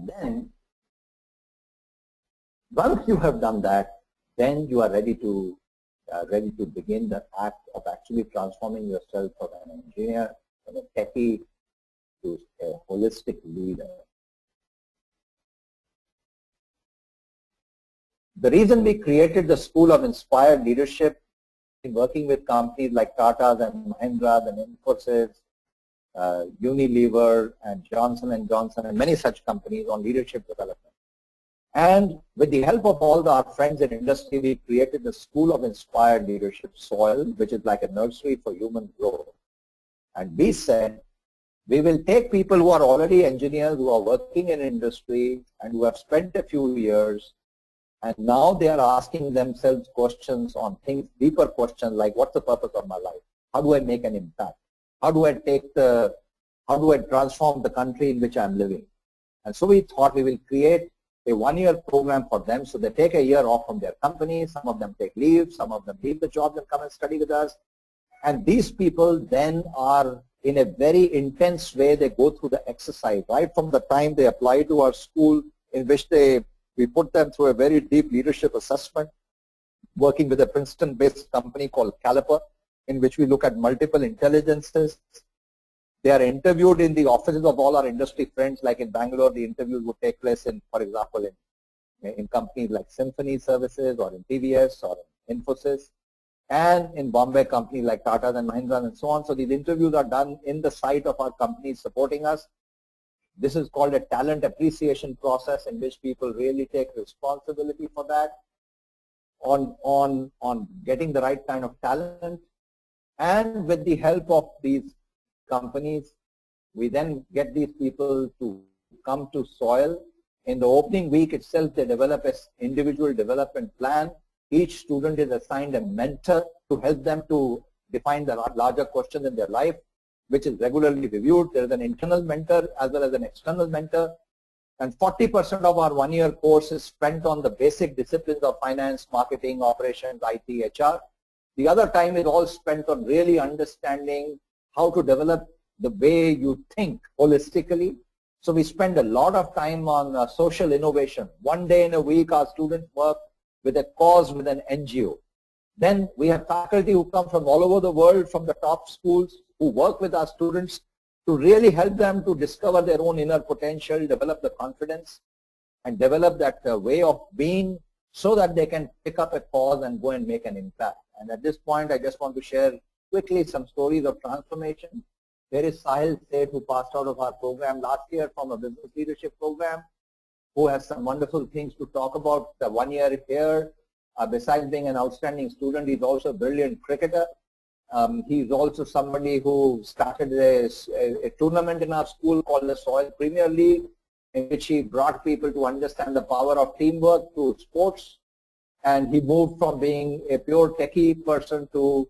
then once you have done that, then you are ready to begin the act of actually transforming yourself from an engineer, from a techie, to a holistic leader. The reason we created the School of Inspired Leadership, in working with companies like Tata and Mahindra and Infosys, Unilever and Johnson & Johnson and many such companies on leadership development. And with the help of all our friends in industry, we created the School of Inspired Leadership, SOIL, which is like a nursery for human growth. And we said, we will take people who are already engineers, who are working in industry and who have spent a few years, and now they are asking themselves questions on things, deeper questions like, what's the purpose of my life? How do I make an impact? How do I transform the country in which I'm living? And so we thought we will create a one-year program for them. So they take a year off from their company. Some of them take leave. Some of them leave the jobs and come and study with us. And these people then are, in a very intense way, they go through the exercise right from the time they apply to our school, in which we put them through a very deep leadership assessment, working with a Princeton-based company called Caliper, in which we look at multiple intelligences. They are interviewed in the offices of all our industry friends. Like in Bangalore, the interviews would take place in, for example, in companies like Symphony Services or in TVS or in Infosys, and in Bombay, companies like Tata and Mahindra and so on. So these interviews are done in the site of our companies supporting us. This is called a talent appreciation process, in which people really take responsibility for that, on getting the right kind of talent. And with the help of these companies, we then get these people to come to SOIL. In the opening week itself, they develop an individual development plan. Each student is assigned a mentor to help them to define the larger questions in their life, which is regularly reviewed. There is an internal mentor as well as an external mentor. And 40% of our one-year course is spent on the basic disciplines of finance, marketing, operations, IT, HR. The other time is all spent on really understanding how to develop the way you think holistically. So we spend a lot of time on social innovation. One day in a week, our students work with a cause with an NGO. Then we have faculty who come from all over the world, from the top schools, who work with our students to really help them to discover their own inner potential, develop the confidence, and develop that way of being, so that they can pick up a cause and go and make an impact. And at this point, I just want to share quickly some stories of transformation. There is Sahil Seth, who passed out of our program last year from a business leadership program, who has some wonderful things to talk about. The 1 year here, besides being an outstanding student, he's also a brilliant cricketer. He's also somebody who started a tournament in our school called the SOIL Premier League, in which he brought people to understand the power of teamwork through sports. And he moved from being a pure techie person to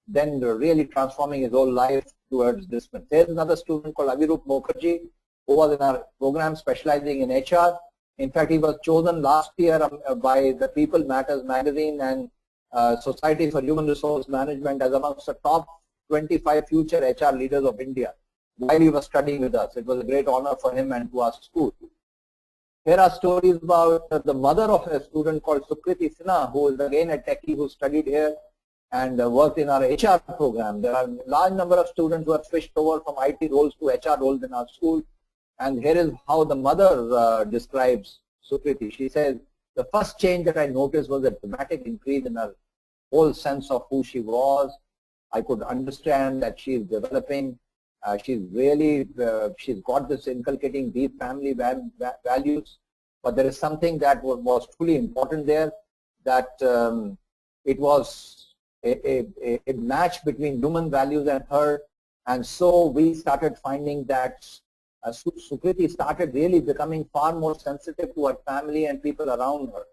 then really transforming his whole life towards this. There's another student called Avirup Mukherjee, who was in our program specializing in HR. In fact, he was chosen last year by the People Matters magazine and Society for Human Resource Management as amongst the top 25 future HR leaders of India while he was studying with us. It was a great honor for him and to our school. Here are stories about the mother of a student called Sukriti Sinha, who is again a techie who studied here and worked in our HR program. There are a large number of students who have switched over from IT roles to HR roles in our school. And here is how the mother describes Sukriti. She says, the first change that I noticed was a dramatic increase in her whole sense of who she was. I could understand that she is developing. She's got this inculcating deep family values. But there is something that was truly important there, that it was a match between human values and her. And so we started finding that Sukriti started really becoming far more sensitive to her family and people around her.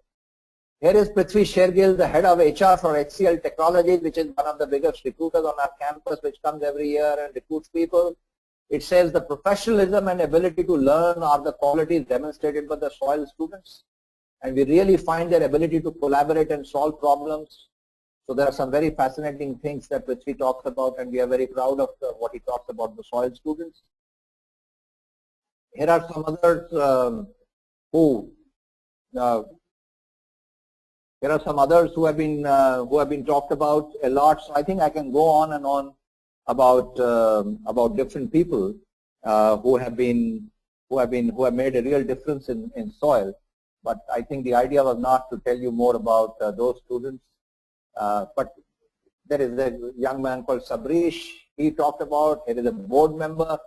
Here is Prithvi Shergill, the head of HR for HCL Technologies, which is one of the biggest recruiters on our campus, which comes every year and recruits people. It says the professionalism and ability to learn are the qualities demonstrated by the SOIL students. And we really find their ability to collaborate and solve problems. So there are some very fascinating things that Prithvi talks about, and we are very proud of what he talks about the SOIL students. Here are some other who there are some others who have been talked about a lot. So I think I can go on and on about different people who have made a real difference in soil. But I think the idea was not to tell you more about those students. But there is a young man called Sabrish. He talked about. Here is a board member.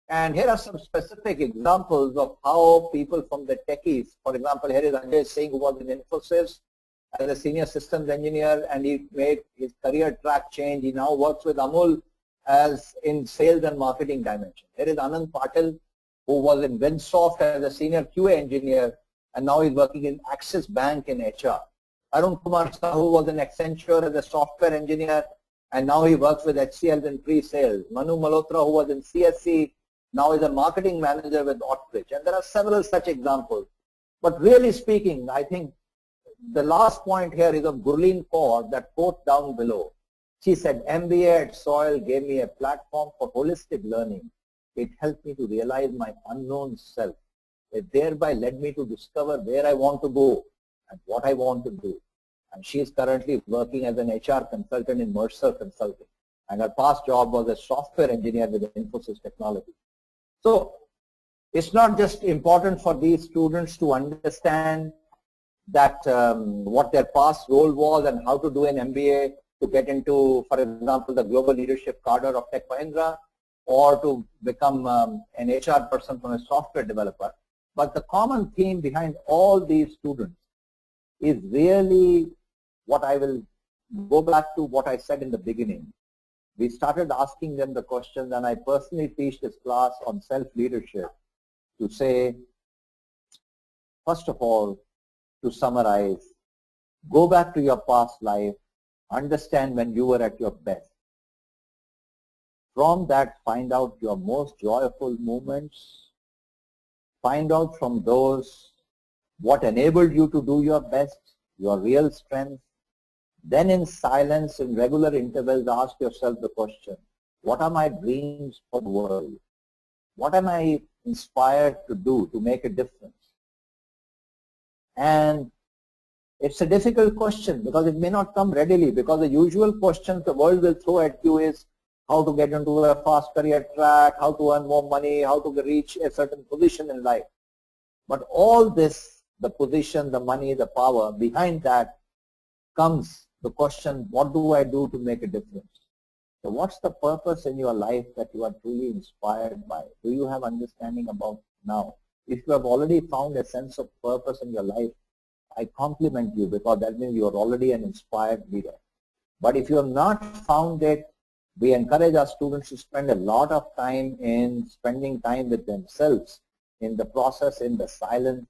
And here are some specific examples of how people from the techies, for example, here is Ajay Singh, who was in Infosys as a senior systems engineer, and he made his career track change. He now works with Amul as in sales and marketing dimension. Here is Anand Patil, who was in Winsoft as a senior QA engineer, and now he's working in Axis Bank in HR. Arun Kumar Sahu was in Accenture as a software engineer, and now he works with HCL in pre-sales. Manu Malhotra, who was in CSC, now is a marketing manager with Ottbridge. And there are several such examples. But really speaking, I think the last point here is of Gurleen Kaur, that quote down below. She said, MBA at SOIL gave me a platform for holistic learning. It helped me to realize my unknown self. It thereby led me to discover where I want to go and what I want to do. And she is currently working as an HR consultant in Mercer Consulting. And her past job was a software engineer with Infosys Technology. So it's not just important for these students to understand that what their past role was and how to do an MBA to get into, for example, the global leadership cadre of Tech Mahindra, or to become an HR person from a software developer. But the common theme behind all these students is really what I will go back to what I said in the beginning. We started asking them the questions, and I personally teach this class on self-leadership to say, first of all, to summarize, go back to your past life, understand when you were at your best. From that, find out your most joyful moments. Find out from those what enabled you to do your best, your real strengths. Then in silence, in regular intervals, ask yourself the question, what are my dreams for the world? What am I inspired to do to make a difference? And it's a difficult question because it may not come readily, because the usual questions the world will throw at you is how to get into a fast career track, how to earn more money, how to reach a certain position in life. But all this, the position, the money, the power, behind that comes the question, what do I do to make a difference? So what's the purpose in your life that you are truly inspired by? Do you have understanding about now? If you have already found a sense of purpose in your life, I compliment you, because that means you are already an inspired leader. But if you have not found it, we encourage our students to spend a lot of time in spending time with themselves, in the process, in the silence,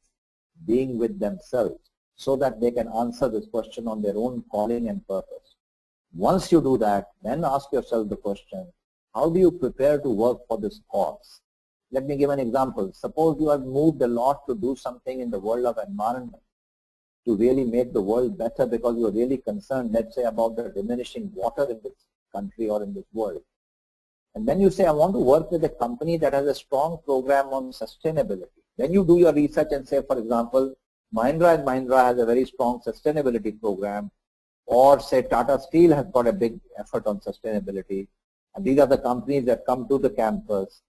being with themselves, so that they can answer this question on their own calling and purpose. Once you do that, then ask yourself the question, how do you prepare to work for this cause? Let me give an example. Suppose you have moved a lot to do something in the world of environment, to really make the world better because you are really concerned, let's say, about the diminishing water in this country or in this world. And then you say, I want to work with a company that has a strong program on sustainability. Then you do your research and say, for example, Mahindra & Mahindra has a very strong sustainability program, or say Tata Steel has got a big effort on sustainability, and these are the companies that come to the campus.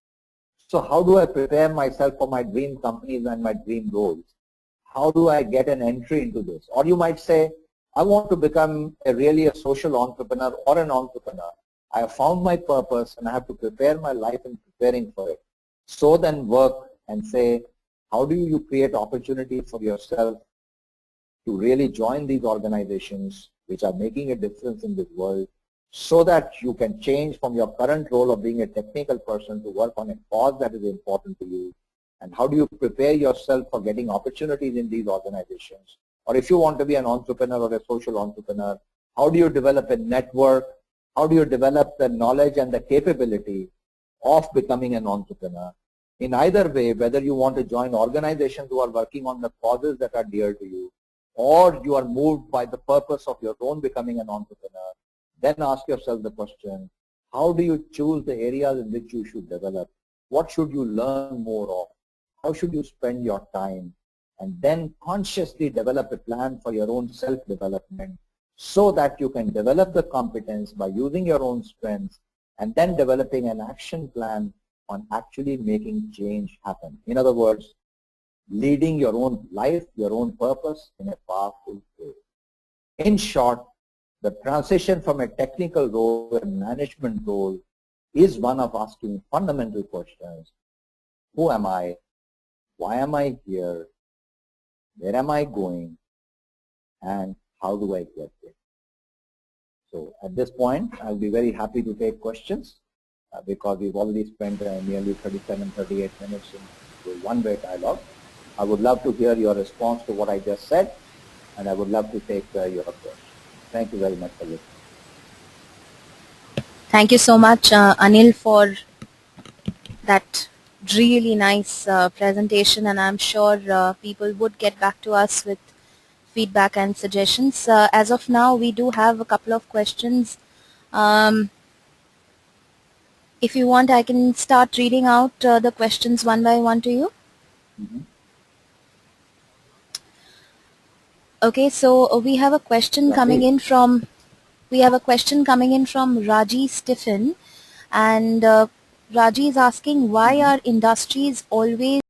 So how do I prepare myself for my dream companies and my dream roles? How do I get an entry into this? Or you might say, I want to become really a social entrepreneur or an entrepreneur. I have found my purpose and I have to prepare my life in preparing for it. So then work and say, how do you create opportunities for yourself to really join these organizations which are making a difference in this world, so that you can change from your current role of being a technical person to work on a cause that is important to you? And how do you prepare yourself for getting opportunities in these organizations? Or if you want to be an entrepreneur or a social entrepreneur, how do you develop a network? How do you develop the knowledge and the capability of becoming an entrepreneur? In either way, whether you want to join organizations who are working on the causes that are dear to you, or you are moved by the purpose of your own becoming an entrepreneur, then ask yourself the question, how do you choose the areas in which you should develop? What should you learn more of? How should you spend your time? and then consciously develop a plan for your own self-development so that you can develop the competence by using your own strengths and then developing an action plan on actually making change happen. In other words, leading your own life, your own purpose in a powerful way. In short, the transition from a technical role to a management role is one of asking fundamental questions. Who am I? Why am I here? Where am I going? And how do I get there? So at this point, I'll be very happy to take questions because we've already spent nearly 37, 38 minutes in one-way dialogue. I would love to hear your response to what I just said, and I would love to take your questions. Thank you very much for listening. Thank you so much, Anil, for that really nice presentation, and I'm sure people would get back to us with feedback and suggestions. As of now, we do have a couple of questions. If you want, I can start reading out the questions one by one to you. Mm-hmm. Okay, so we have a question coming in from Raji Stephen, and Raji is asking, why are industries always